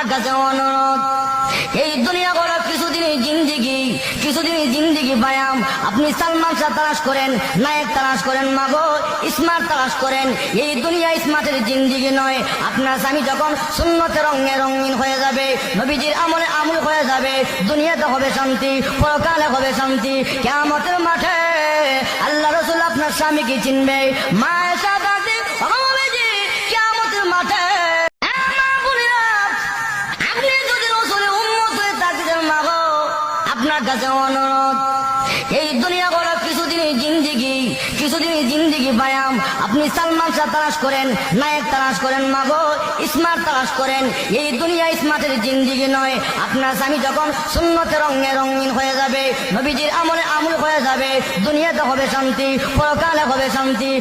আপনার কাছে অনুরোধ, এই দুনিয়া বড় কিছুদিনই জিন্দিগি বায়াম। আপনি সালমান শাহ তালাশ করেন, নায়ক তালাশ করেন, মাগো স্মার্ট তালাশ করেন। এই দুনিয়া স্মার্টের জিন্দিগি নয়। আপনার স্বামী যখন সুন্নতে রঙে রঙিন হয়ে যাবে, নবীজির আমলে আমল হয়ে যাবে, দুনিয়াতে হবে শান্তি, পরকালে হবে শান্তি। কিয়ামতের মাঠে আল্লাহ রাসূল আপনার স্বামীকে চিনবে। মায়ের সাথে কিয়ামতের মাঠে আপনার কাছে অনুরোধ, এই দুনিয়া বড় কিছুদিনই জিন্দিগি বায়াম। আপনি সালমান শাহ তালাশ করেন, নায়ক তালাশ করেন, মাগো স্মার্ট তালাশ করেন। এই দুনিয়া স্মার্টের জিন্দিগি নয়। আপনার স্বামী যখন সুন্নতে রঙে রঙিন হয়ে যাবে, নবীজির আমলে আমল হয়ে যাবে, দুনিয়াতে হবে শান্তি, পরকালে হবে শান্তি।